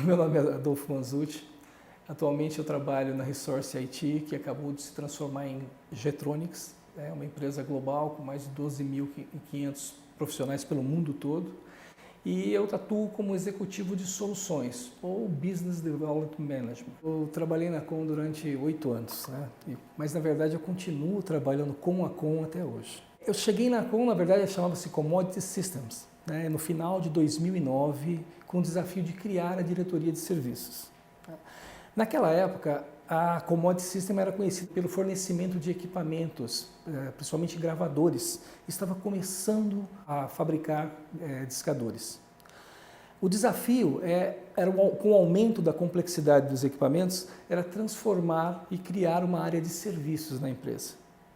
meu nome é Adolfo Manzucci. Atualmente eu trabalho na Resource IT, que acabou de se transformar em Getronics, é uma empresa global com mais de 12.500 profissionais pelo mundo todo. E eu atuo como executivo de soluções, ou Business Development Management. Eu trabalhei na Com durante 8 anos, né? Mas na verdade eu continuo trabalhando com a Com até hoje. Eu cheguei na Com, na verdade, chamava-se Commodity Systems, né? No final de 2009, com o desafio de criar a diretoria de serviços. Naquela época, a Commodity System era conhecida pelo fornecimento de equipamentos, principalmente gravadores. Estava começando a fabricar discadores. O desafio com o aumento da complexidade dos equipamentos, era transformar e criar uma área de serviços na empresa.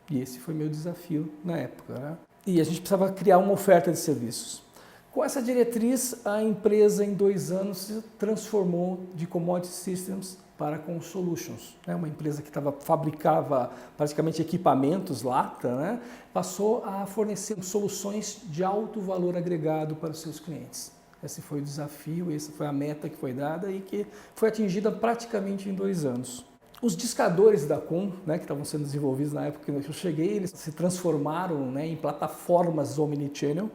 E esse foi meu desafio na época, né? E a gente precisava criar uma oferta de serviços. Com essa diretriz, a empresa em 2 anos se transformou de Commodity Systems para Com Solutions, né? Uma empresa que fabricava praticamente equipamentos, lata, né? Passou a fornecer soluções de alto valor agregado para os seus clientes. Esse foi o desafio, essa foi a meta que foi dada e que foi atingida praticamente em 2 anos. Os discadores da Com, né, que estavam sendo desenvolvidos na época que eu cheguei, eles se transformaram, né, em plataformas omnichannel,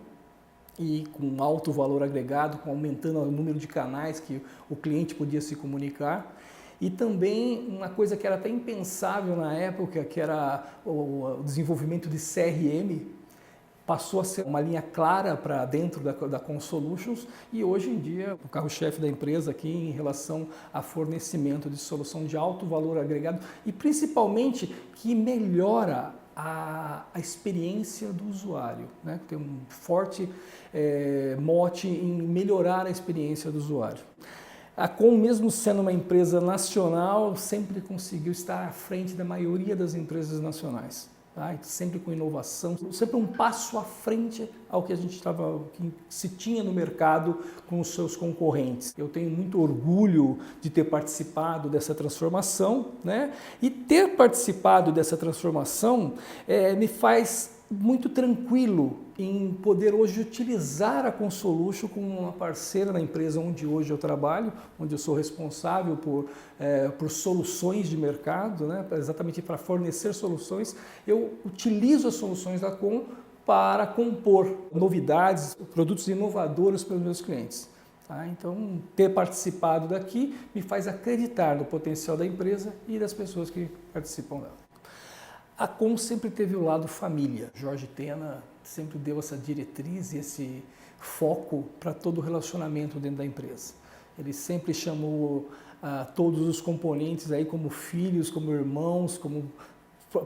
e com alto valor agregado, aumentando o número de canais que o cliente podia se comunicar. E também uma coisa que era até impensável na época, que era o desenvolvimento de CRM, passou a ser uma linha clara para dentro da Com Solutions, e hoje em dia o carro-chefe da empresa aqui em relação a fornecimento de solução de alto valor agregado e principalmente que melhora a experiência do usuário, né? Tem um forte mote em melhorar a experiência do usuário. A Com, mesmo sendo uma empresa nacional, sempre conseguiu estar à frente da maioria das empresas nacionais. Tá? Sempre com inovação, sempre um passo à frente ao que que se tinha no mercado com os seus concorrentes. Eu tenho muito orgulho de ter participado dessa transformação, né? E ter participado dessa transformação me faz muito tranquilo em poder hoje utilizar a Com Solutions como uma parceira na empresa onde hoje eu trabalho, onde eu sou responsável por soluções de mercado, né? Exatamente para fornecer soluções. Eu utilizo as soluções da Com para compor novidades, produtos inovadores para os meus clientes. Tá? Então, ter participado daqui me faz acreditar no potencial da empresa e das pessoas que participam dela. A Com sempre teve o lado família. Jorge Tena sempre deu essa diretriz e esse foco para todo o relacionamento dentro da empresa. Ele sempre chamou todos os componentes aí como filhos, como irmãos, como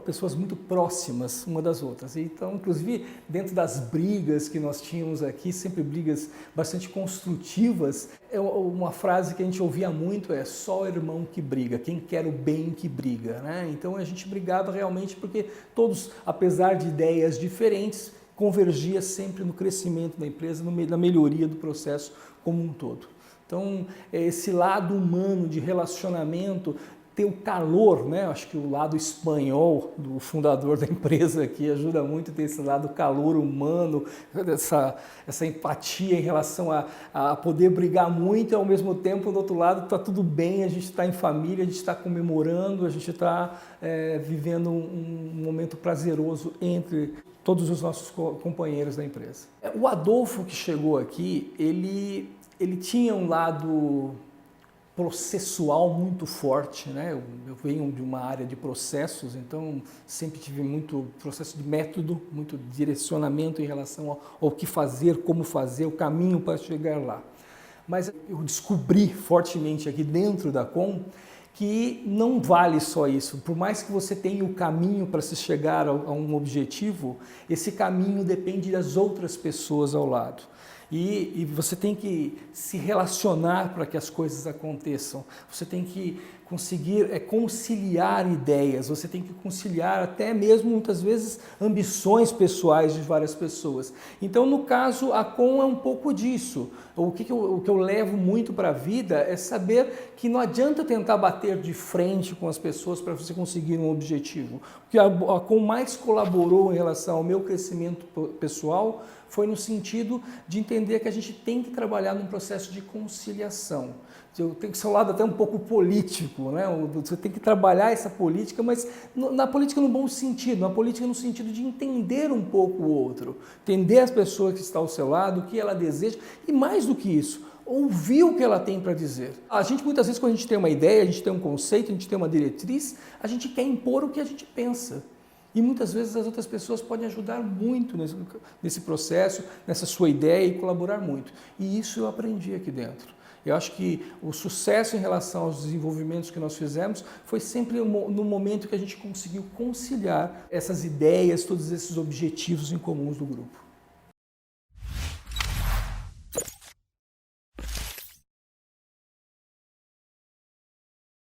pessoas muito próximas uma das outras. Então, inclusive, dentro das brigas que nós tínhamos aqui, sempre brigas bastante construtivas, uma frase que a gente ouvia muito só irmão que briga, quem quer o bem que briga, né? Então, a gente brigava realmente porque todos, apesar de ideias diferentes, convergia sempre no crescimento da empresa, na melhoria do processo como um todo. Então, esse lado humano de relacionamento, ter o calor, né? Acho que o lado espanhol do fundador da empresa aqui ajuda muito a ter esse lado calor humano, essa empatia em relação a poder brigar muito e ao mesmo tempo do outro lado está tudo bem, a gente está em família, a gente está comemorando, a gente está vivendo um momento prazeroso entre todos os nossos companheiros da empresa. O Adolfo que chegou aqui, ele tinha um lado processual muito forte, né? Eu venho de uma área de processos, então sempre tive muito processo de método, muito direcionamento em relação ao que fazer, como fazer, o caminho para chegar lá. Mas eu descobri fortemente aqui dentro da Com que não vale só isso. Por mais que você tenha o caminho para se chegar a um objetivo, esse caminho depende das outras pessoas ao lado. E você tem que se relacionar para que as coisas aconteçam. Você tem que conseguir conciliar ideias, você tem que conciliar até mesmo, muitas vezes, ambições pessoais de várias pessoas. Então, no caso, a Com é um pouco disso. O que eu levo muito para a vida é saber que não adianta tentar bater de frente com as pessoas para você conseguir um objetivo. O que a Com mais colaborou em relação ao meu crescimento pessoal foi no sentido de entender que a gente tem que trabalhar num processo de conciliação. tem que ser um lado até um pouco político, né? Você tem que trabalhar essa política, mas na política no bom sentido, na política no sentido de entender um pouco o outro, entender as pessoas que estão ao seu lado, o que ela deseja e mais do que isso, ouvir o que ela tem para dizer. A gente muitas vezes quando a gente tem uma ideia, a gente tem um conceito, a gente tem uma diretriz, a gente quer impor o que a gente pensa. E muitas vezes as outras pessoas podem ajudar muito nesse processo, nessa sua ideia e colaborar muito. E isso eu aprendi aqui dentro. Eu acho que o sucesso em relação aos desenvolvimentos que nós fizemos foi sempre no momento que a gente conseguiu conciliar essas ideias, todos esses objetivos em comuns do grupo.